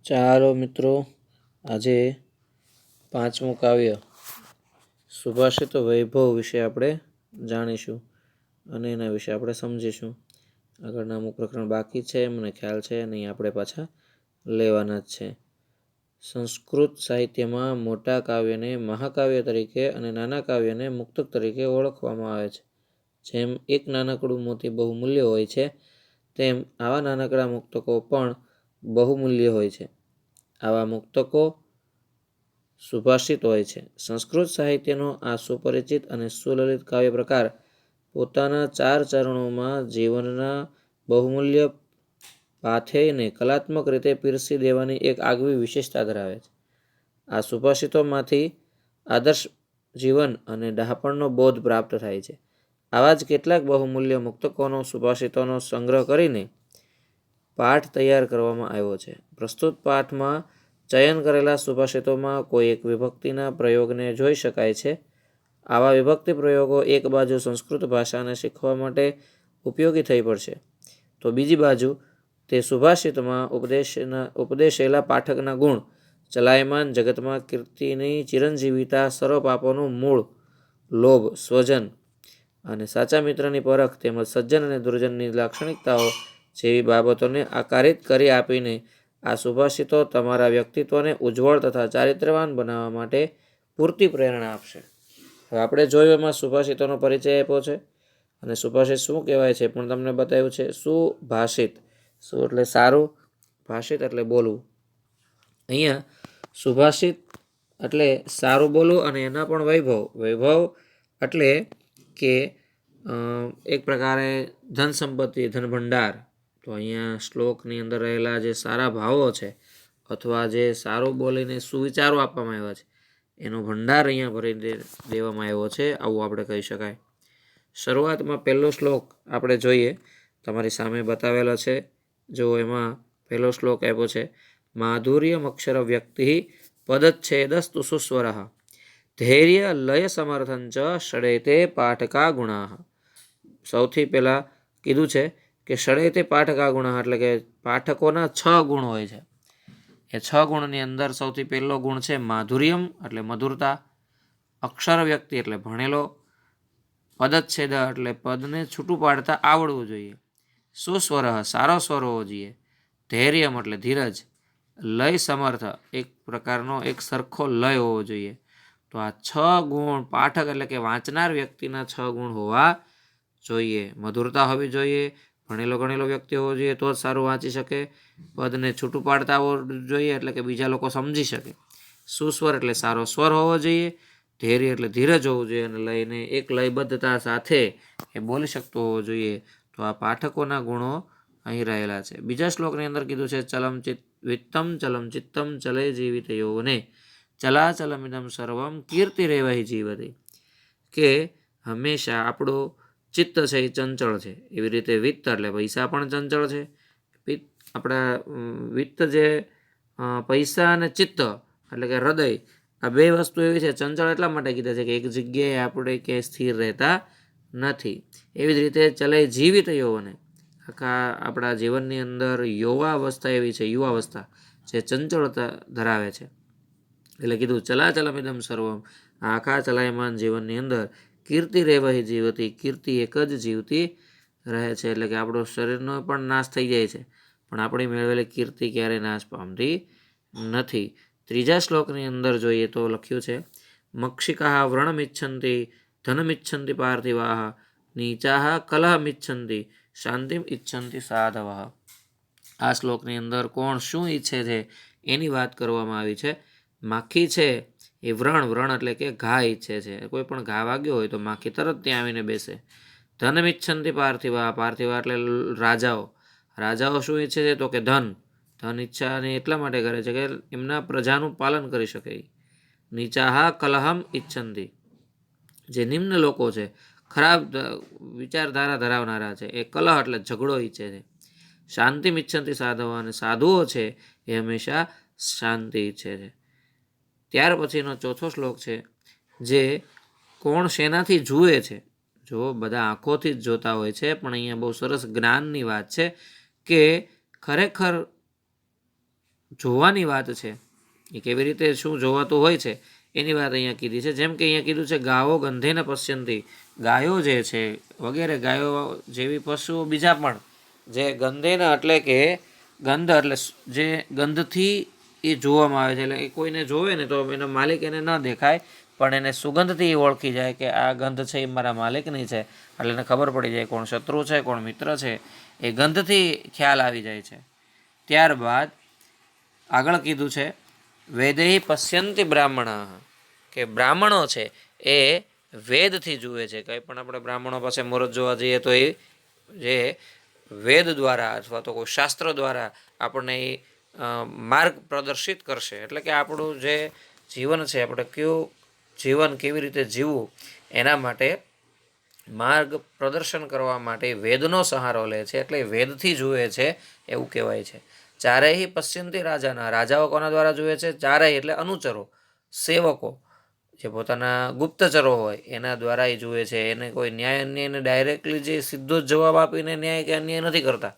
ચાલો મિત્રો, આજે પાંચમું કાવ્ય સુભાષિત વૈભવ વિશે આપણે જાણીશું અને એના વિશે આપણે સમજીશું. આગળના અમુક પ્રકરણ બાકી છે, મને ખ્યાલ છે, અને આપણે પાછા લેવાના જ છે. સંસ્કૃત સાહિત્યમાં મોટા કાવ્યને મહાકાવ્ય તરીકે અને નાના કાવ્યને મુક્તક તરીકે ઓળખવામાં આવે છે. જેમ એક નાનકડું મોતી બહુમૂલ્ય હોય છે, તેમ આવા નાનકડા મુક્તકો પણ બહુમૂલ્ય હોય છે. આવા મુક્તકો સુભાષિત હોય છે. સંસ્કૃત સાહિત્યનો આ સુપરિચિત અને સુલલિત કાવ્ય પ્રકાર પોતાના 4 ચરણોમાં જીવનના બહુમૂલ્ય પાથેયને કલાત્મક રીતે પીરસી દેવાની એક આગવી વિશેષતા ધરાવે છે. આ સુભાષિતોમાંથી આદર્શ જીવન અને ડહાપણનો બોધ પ્રાપ્ત થાય છે. આવા જ કેટલાક બહુમૂલ્ય મુક્તકોનો સુભાષિતોનો સંગ્રહ કરીને પાઠ તૈયાર કરવામાં આવ્યો છે. પ્રસ્તુત પાઠમાં ચયન કરેલા સુભાષિતોમાં કોઈ એક વિભક્તિના પ્રયોગને જોઈ શકાય છે. આવા વિભક્તિ પ્રયોગો એક બાજુ સંસ્કૃત ભાષાને શીખવા માટે ઉપયોગી થઈ પડશે, તો બીજી બાજુ તે સુભાષિતમાં ઉપદેશેલા પાઠકના ગુણ, ચલાયમાન જગતમાં કીર્તિની ચિરંજીવિતા, સર્વ પાપોનું મૂળ, લોભ, સ્વજન અને સાચા મિત્રની પરખ તેમજ સજ્જન અને દુર્જનની લાક્ષણિકતાઓ જેવી બાબતોને આકારિત કરી આપીને આ સુભાષિતો તમારા વ્યક્તિત્વને ઉજ્જવળ તથા ચારિત્ર્યવાન બનાવવા માટે પૂરતી પ્રેરણા આપશે. હવે આપણે જોયું એમાં સુભાષિતોનો પરિચય આપ્યો છે અને સુભાષિત શું કહેવાય છે પણ તમને બતાવ્યું છે. સુભાષિત, શું એટલે સારું, ભાષિત એટલે બોલવું. અહીંયા સુભાષિત એટલે સારું બોલવું અને એના પણ વૈભવ. વૈભવ એટલે કે એક પ્રકારે ધન સંપત્તિ, ધન ભંડાર. તો અહીંયા શ્લોકની અંદર રહેલા જે સારા ભાવો છે અથવા જે સારું બોલીને સુવિચારો આપવામાં આવ્યા છે એનો ભંડાર અહીંયા ભરી દેવામાં આવ્યો છે, આવું આપણે કહી શકાય. શરૂઆતમાં પહેલો શ્લોક આપણે જોઈએ, તમારી સામે બતાવેલો છે. જો એમાં પહેલો શ્લોક આપ્યો છે, માધુર્યમ અક્ષર વ્યક્તિ પદચ્છેદસ્તુ સુસ્વર ધૈર્ય લય સમર્થન ચ ષડેતે પાઠકા ગુણા. સૌથી પહેલાં કીધું છે કે ષડેતે પાઠકા ગુણા એટલે કે પાઠકોના 6 ગુણ હોય છે. એ 6 ગુણની અંદર સૌથી પહેલો ગુણ છે માધુર્યમ એટલે મધુરતા, અક્ષર વ્યક્તિ એટલે ભણેલો, પદચ્છેદ એટલે પદને છૂટું પાડતા આવડવું જોઈએ, સુસ્વર સારો સ્વર હોવો જોઈએ, ધૈર્યમ એટલે ધીરજ, લય સમર્થ એક પ્રકારનો એક સરખો લય હોવો જોઈએ. તો આ 6 ગુણ પાઠક એટલે કે વાંચનાર વ્યક્તિના 6 ગુણ હોવા જોઈએ. મધુરતા હોવી જોઈએ, ભણેલો ગણેલો વ્યક્તિ હોવો જોઈએ તો જ સારું વાંચી શકે, પદને છૂટું પાડતા આવડવું જોઈએ એટલે કે બીજા લોકો સમજી શકે, સુસ્વર એટલે સારો સ્વર હોવો જોઈએ, ધૈર્ય એટલે ધીરજ હોવું જોઈએ અને લયને એક લયબદ્ધતા સાથે એ બોલી શકતો હોવો જોઈએ. તો આ પાઠકોના ગુણો અહીં રહેલા છે. બીજા શ્લોકની અંદર કીધું છે ચલમ વિત્તમ ચલમ ચિત્તમ ચલે જીવિત યૌવને ચલાચલમિદમ સર્વમ કીર્તિરેવહિ જીવતી. કે હંમેશા આપણું ચિત્ત છે એ ચંચળ છે, એવી રીતે વિત્ત એટલે પૈસા પણ ચંચળ છે. આપણા વિત્ત જે પૈસા અને ચિત્ત એટલે કે હૃદય, આ બે વસ્તુ એવી છે ચંચળ એટલા માટે કીધા છે કે એક જગ્યાએ આપણે ક્યાંય સ્થિર રહેતા નથી. એવી જ રીતે ચલે જીવિત યૌવને, આખા આપણા જીવનની અંદર યુવાવસ્થા એવી છે, યુવાવસ્થા જે ચંચળતા ધરાવે છે. એટલે કીધું ચલાચલમિદમ સર્વમ, આખા ચલાયમાન જીવનની અંદર કીર્તિ રેવહિ જીવતી, કીર્તિ એક જ જીવતી રહે છે. એટલે કે આપણો શરીરનો પણ નાશ થઈ જાય છે પણ આપણી મેળવેલી કીર્તિ ક્યારેય નાશ પામતી નથી. ત્રીજા શ્લોકની અંદર જોઈએ તો લખ્યું છે મક્ષિકા વ્રણમિચ્છન્તિ ધનમિચ્છન્તિ પાર્થિવાહ નીચાહ કલહમિચ્છન્તિ શાંતિમ ઇચ્છન્તિ સાધવ. આ શ્લોકની અંદર કોણ શું ઈચ્છે છે એની વાત કરવામાં આવી છે. માખી છે એ વ્રણ એટલે કે ઘા ઈચ્છે છે, કોઈ પણ ઘા વાગ્યો હોય તો માખી તરત ત્યાં આવીને બેસે. ધનમિચ્છન્તિ પાર્થિવા, પાર્થિવા એટલે રાજાઓ. રાજાઓ શું ઈચ્છે છે તો કે ધન ઈચ્છા એટલા માટે કરે છે કે એમના પ્રજાનું પાલન કરી શકે. નીચાહા કલહમ ઈચ્છન્તિ, જે નિમ્ન લોકો છે, ખરાબ વિચારધારા ધરાવનારા છે, એ કલહ એટલે ઝઘડો ઈચ્છે છે. શાંતિ ઈચ્છન્તિ સાધવ, અને સાધુઓ છે એ હંમેશા શાંતિ ઈચ્છે છે. ત્યાર પછીનો ચોથો શ્લોક છે જે કોણ શેનાથી જુએ છે. જો બધા આંખોથી જ જોતા હોય છે પણ અહીંયા બહુ સરસ જ્ઞાનની વાત છે કે ખરેખર જોવાની વાત છે, એ કેવી રીતે શું જોવાતું હોય છે એની વાત અહીંયા કીધી છે. જેમ કે અહીંયા કીધું છે ગાવો ગંધેન પશ્યંતી, ગાયો જે છે વગેરે ગાયો જેવી પશુઓ બીજા પણ જે ગંધેન એટલે કે ગંધ એટલે જે ગંધથી એ જોવામાં આવે છે. એટલે એ કોઈને જોવે ને તો એનો માલિક એને ન દેખાય, પણ એને સુગંધથી ઓળખી જાય કે આ ગંધ છે એ મારા માલિકની છે. એટલે એને ખબર પડી જાય કોણ શત્રુ છે કોણ મિત્ર છે, એ ગંધથી ખ્યાલ આવી જાય છે. ત્યારબાદ આગળ કીધું છે વેદૈ પશ્યંતિ બ્રાહ્મણા, કે બ્રાહ્મણો છે એ વેદથી જુએ છે. કંઈ પણ આપણે બ્રાહ્મણો પાસે મુહૂર્ત જોવા જઈએ તો એ જે વેદ દ્વારા અથવા તો કોઈ શાસ્ત્ર દ્વારા આપણને એ માર્ગ પ્રદર્શિત કરશે. એટલે કે આપણું જે જીવન છે આપણે કયું જીવન કેવી રીતે જીવવું એના માટે માર્ગ પ્રદર્શન કરવા માટે વેદનો સહારો લે છે. એટલે વેદથી જુએ છે એવું કહેવાય છે. ચારેય પશ્યંતી રાજાના, રાજાઓ કોના દ્વારા જુએ છે? ચારેય એટલે અનુચરો, સેવકો, જે પોતાના ગુપ્તચરો હોય એના દ્વારા એ જુએ છે. એને કોઈ ન્યાય અન્યાયને ડાયરેક્ટલી જે સીધો જ જવાબ આપીને ન્યાય કે અન્યાય નથી કરતા.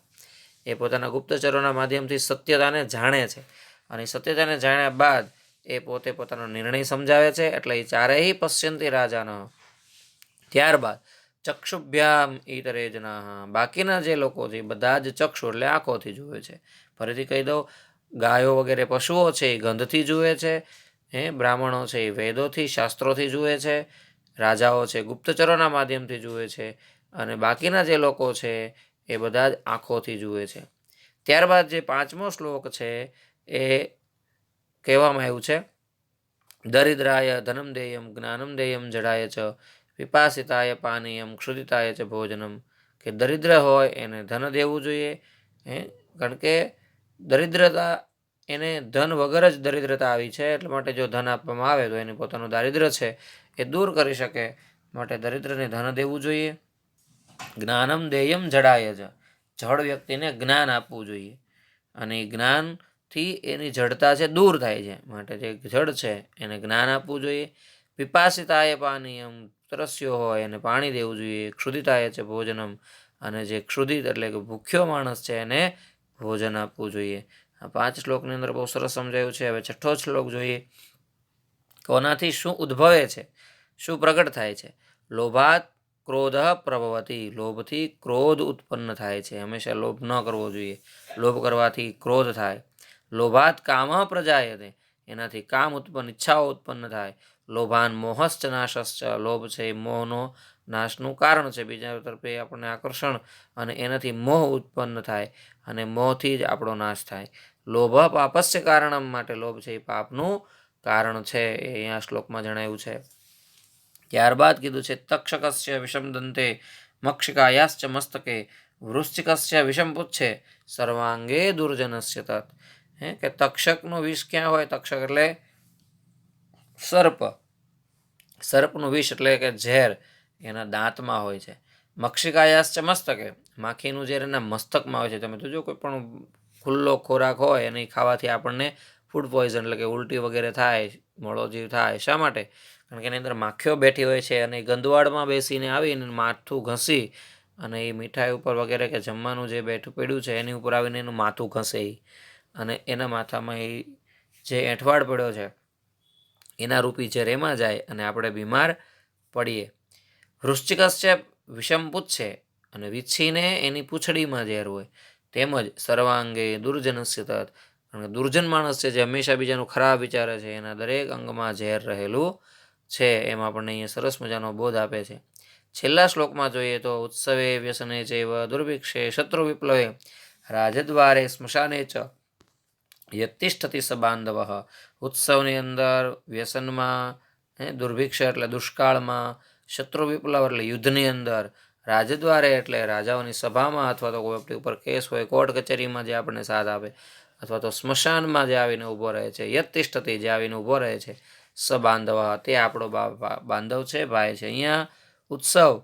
એ પોતાના ગુપ્તચરોના માધ્યમથી સત્યતાને જાણે છે, અને સત્યતાને જાણ્યા બાદ એ પોતે પોતાનો નિર્ણય સમજાવે છે. એટલે એ ચારેય પશ્યંતી રાજાનો. ત્યારબાદ ચક્ષુભ્યામ ઈતરેજના, બાકીના જે લોકો છે બધા જ ચક્ષુ એટલે આંખોથી જુએ છે. ફરીથી કહી દઉં, ગાયો વગેરે પશુઓ છે એ ગંધથી જુએ છે, બ્રાહ્મણો છે એ વેદોથી શાસ્ત્રોથી જુએ છે, રાજાઓ છે ગુપ્તચરોના માધ્યમથી જુએ છે, અને બાકીના જે લોકો છે એ બધા જ આંખોથી જુએ છે. ત્યારબાદ જે 5મો શ્લોક છે એ કહેવામાં આવ્યું છે દરિદ્રાય ધનમ દેયમ જ્ઞાનમ દેયમ જડાય ચ વિપાસિતાય પાનીયમ ક્ષુદિતાય છે ભોજનમ, કે દરિદ્ર હોય એને ધન દેવું જોઈએ. કારણ કે દરિદ્રતા એને ધન વગર જ દરિદ્રતા આવી છે, એટલા માટે જો ધન આપવામાં આવે તો એને પોતાનું દારિદ્ર્ય છે એ દૂર કરી શકે, માટે દરિદ્રને ધન દેવું જોઈએ. જ્ઞાનમ દેયમ જડાય જ, જડ વ્યક્તિને જ્ઞાન આપવું જોઈએ, અને એ જ્ઞાનથી એની જડતા છે દૂર થાય છે, માટે જે જડ છે એને જ્ઞાન આપવું જોઈએ. વિપાસિતાય પાનીયમ, તરસ્યો હોય એને પાણી દેવું જોઈએ. ક્ષુદિતાય છે ભોજનમ, અને જે ક્ષુદિત એટલે કે ભૂખ્યો માણસ છે એને ભોજન આપવું જોઈએ. આ 5 શ્લોકની અંદર બહુ સરસ સમજાયું છે. હવે 6ઠ્ઠો શ્લોક જોઈએ. કોનાથી શું ઉદ્ભવે છે, શું પ્રગટ થાય છે? લોભાત ક્રોધ પ્રભવતી, લોભથી ક્રોધ ઉત્પન્ન થાય છે. હંમેશા લોભ ન કરવો જોઈએ, લોભ કરવાથી ક્રોધ થાય. લોભાત કામ પ્રજાયતે, એનાથી કામ ઉત્પન્ન, ઈચ્છાઓ ઉત્પન્ન થાય. લોભાન મોહશ્ચ નાશશ્ચ, લોભ છે એ મોહનો નાશનું કારણ છે. બીજા તરફે આપણને આકર્ષણ, અને એનાથી મોહ ઉત્પન્ન થાય, અને મોહથી જ આપણો નાશ થાય. લોભ પાપસ્ય કારણમ, માટે લોભ છે એ પાપનું કારણ છે, એ અહીંયા શ્લોકમાં જણાવ્યું છે. ત્યારબાદ કીધું છે તક્ષકસ્ય વિષમ દંતે મક્ષિકાયાશ્ચ મસ્તકે વૃશ્ચિકસ્ય વિષમ પુચ્છે સર્વાંગે દુર્જનસ્ય તત. કે તક્ષકનું વિષ ક્યાં હોય? તક્ષક એટલે સર્પ, સર્પનું વિષ એટલે કે ઝેર એના દાંતમાં હોય છે. મક્ષિકાયાશ્ચ મસ્તકે, માખીનું ઝેર એના મસ્તકમાં હોય છે. તમે જોજો કોઈ પણ ખુલ્લો ખોરાક હોય અને ખાવાથી આપણને ફૂડ પોઈઝન એટલે કે ઉલટી વગેરે થાય, મળોજીવ થાય. શા માટે? કારણ કે એની અંદર માખીઓ બેઠી હોય છે, અને ગંદવાડમાં બેસીને આવીને માથું ઘસી અને એ મીઠાઈ ઉપર વગેરે કે જમવાનું જે બેઠું પડ્યું છે એની ઉપર આવીને એનું માથું ઘસે, અને એના માથામાં એ જે એંઠવાડ પડ્યો છે એના રૂપી ઝેર એમાં જાય અને આપણે બીમાર પડીએ. વૃશ્ચિકસ્ય વિષમ પુચ્છે, અને વીછીને એની પૂંછડીમાં ઝેર હોય. તેમજ સર્વાંગે દુર્જનસ્ય તત, કારણ કે દુર્જન માણસ છે જે હંમેશા બીજાનું ખરાબ વિચારે છે, એના દરેક અંગમાં ઝેર રહેલું છે. એમ આપણને અહીંયા સરસ મજાનો બોધ આપે છે. છેલ્લા શ્લોકમાં જોઈએ તો ઉત્સવે વ્યસને ચૈવ દુર્ભિક્ષે શત્રુ વિપ્લવે રાજદ્વારે સ્મશાને ચ યતિષ્ઠતિ સ બાંધવ. ઉત્સવની અંદર, વ્યસનમાં, દુર્ભિક્ષ એટલે દુષ્કાળમાં, શત્રુ વિપ્લવ એટલે યુદ્ધની અંદર, રાજદ્વારે એટલે રાજાઓની સભામાં, અથવા તો કોઈ આપણી ઉપર કેસ હોય કોર્ટ કચેરીમાં જે આપણને સાથ આપે, અથવા તો સ્મશાનમાં જે આવીને ઊભો રહે છે. યતિષ્ઠતિ, જે આવીને ઊભો રહે છે. સ બાંધવ, તે આપણો બાંધવ છે, ભાઈ છે. અહીંયા ઉત્સવ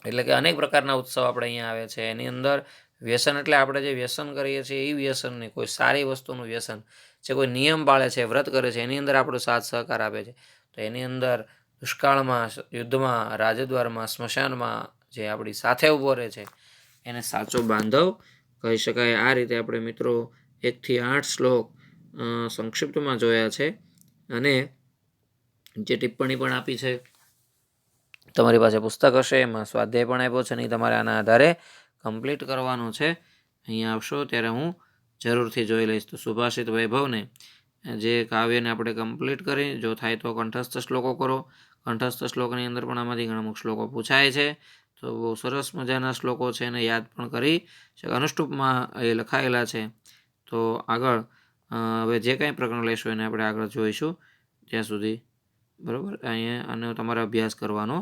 એટલે કે અનેક પ્રકારના ઉત્સવ આપણે અહીંયા આવે છે. એની અંદર વ્યસન એટલે આપણે જે વ્યસન કરીએ છીએ એ વ્યસન નહીં, કોઈ સારી વસ્તુનું વ્યસન, જે કોઈ નિયમ પાળે છે, વ્રત કરે છે, એની અંદર આપણો સાથ સહકાર આપે છે. તો એની અંદર દુષ્કાળમાં, યુદ્ધમાં, રાજદ્વારમાં, સ્મશાનમાં જે આપણી સાથે ઊભો રહે છે એને સાચો બાંધવ કહી શકાય. આ રીતે આપણે મિત્રો 1 થી 8 શ્લોક સંક્ષિપ્તમાં જોયા છે અને જે ટિપ્પણી પણ આપી છે. તમારી પાસે પુસ્તક હશે, એમાં સ્વાધ્યાય પણ આપ્યો છે, નહીં તમારે આના આધારે કમ્પ્લીટ કરવાનું છે. અહીંયા આવશો ત્યારે હું જરૂરથી જોઈ લઈશ. તો સુભાષિત વૈભવને જે કાવ્યને આપણે કમ્પ્લીટ કરી, જો થાય તો કંઠસ્થ શ્લોકો કરો. કંઠસ્થ શ્લોકની અંદર પણ આમાંથી ઘણા અમુક શ્લોકો પૂછાય છે, તો બહુ સરસ મજાના શ્લોકો છે, એને યાદ પણ કરી અનુષ્ટુપમાં એ લખાયેલા છે. તો આગળ હવે જે કાંઈ પ્રકરણ લેશું એને આપણે આગળ જોઈશું. ત્યાં સુધી બરાબર, અહીંયા આનો તમારે અભ્યાસ કરવાનો